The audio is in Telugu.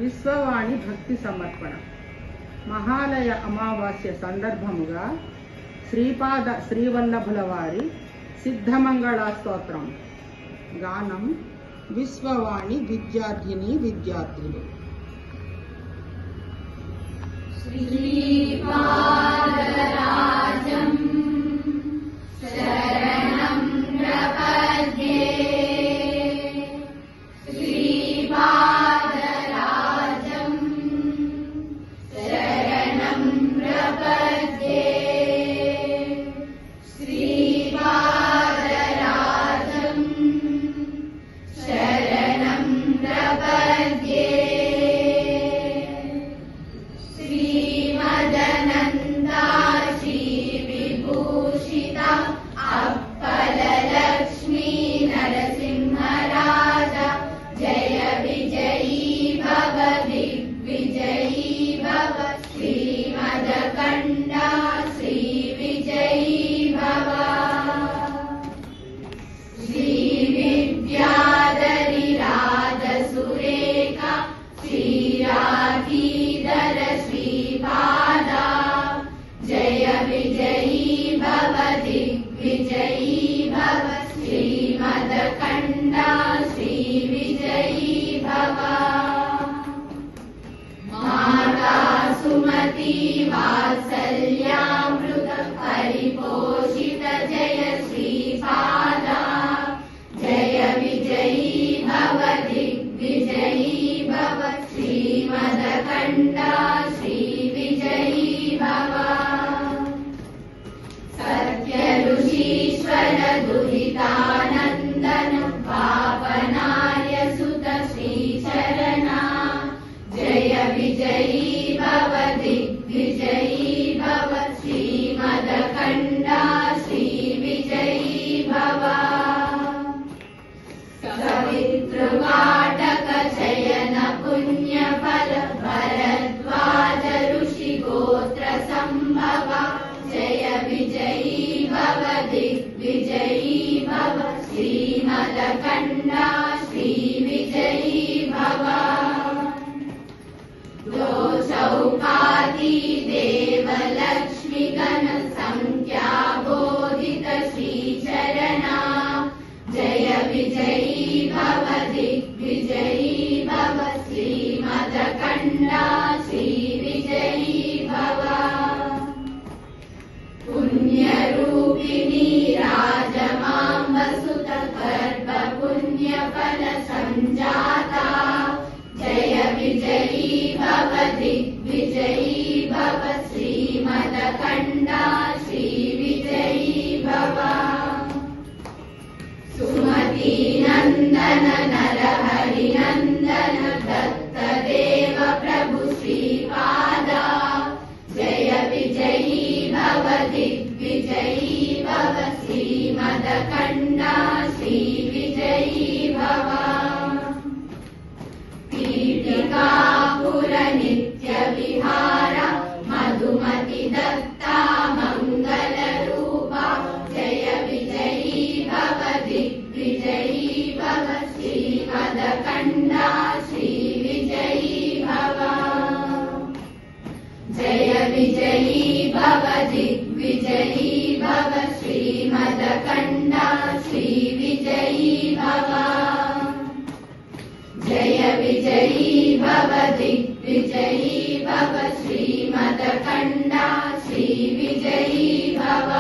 విశ్వవాణి భక్తి సమర్పణ. మహాలయ అమావాస్య సందర్భముగా శ్రీపాద శ్రీవల్లభుల వారి సిద్ధమంగళ స్తోత్రం గానం విశ్వవాణి విద్యార్థిని విద్యార్థులు. శ్రీపాదరాజం శరణం ప్రపద్యే. శ్రీపాదరాజం శరణం ప్రపద్యే. శ్రీపాదరాజం శరణం ప్రపద్యే. శ్రీమదనందా శ్రీ విభూషిత అప్పలలక్ష్మీ నరసింహరాజ జయ విజయీ భవ దిగ్విజయీ భవ. శ్రీమదకండ శ్రీ విజయీ భవ. శ్రీ విద్యాధరి రాజసురేఖ శ్రీరాధీధర శ్రీపాద జయ విజయీ భవ దిగ్విజయీ భవ. శ్రీమదకండ శ్రీ విజయీ భవ. మాతా సుమతి వాత్సల్యామృత పరిపోషిత జయ శ్రీపాద జయ విజయీ భవ దిగ్విజయీ భవ. శ్రీమదకండ శ్రీ విజయీ భవ. సత్య ఋషీశ్వర దురితానందన పావనార్య సుత శ్రీచరణ జయ విజయీ భవ దిగ్విజయీ భవ. శ్రీమదకండ శ్రీ విజయీ భవ. సవితృవాటక చయన పుణ్య ఫల భరద్వాజ ఋషి గోత్ర సంభవ జయ విజయీ భవ దిగ్విజయీ భవ. శ్రీమదకండ శ్రీ విజయీ భవ. చౌకాతి దేవలక్ష్మి గణ సంఖ్యా బోధిత శ్రీచరణ జయ విజయీ భవ దిగ్విజయీ భవ. శ్రీమదకండ శ్రీ విజయీ భవ. పుణ్యరూపిణి రాజమాంబ సుత గర్భ పుణ్య ఫల సంజాత జయ విజయీ భవ దిగ్విజయీ భవ. శ్రీమదకండ శ్రీ విజయీ భవ. సుమతి నందన నరహరి నందన దత్తదేవ ప్రభు శ్రీపాద జయ విజయీ భవ దిగ్విజయీ భవ. శ్రీమదకండ శ్రీ విజయీ భవ. పీఠికాపుర నిత్య విహార మధుమతి దత్తా మంగళ రూప జయ విజయీ భవ దిగ్విజయీ భవ. శ్రీమదకండ శ్రీ విజయీ భవ. జయ విజయీ భవ దిగ్విజయీ భవ. శ్రీమదకండ శ్రీ విజయీ భవ. జయ విజయీ భవ దిగ్విజయీ భవ. శ్రీమదకండ శ్రీ విజయీ భవ.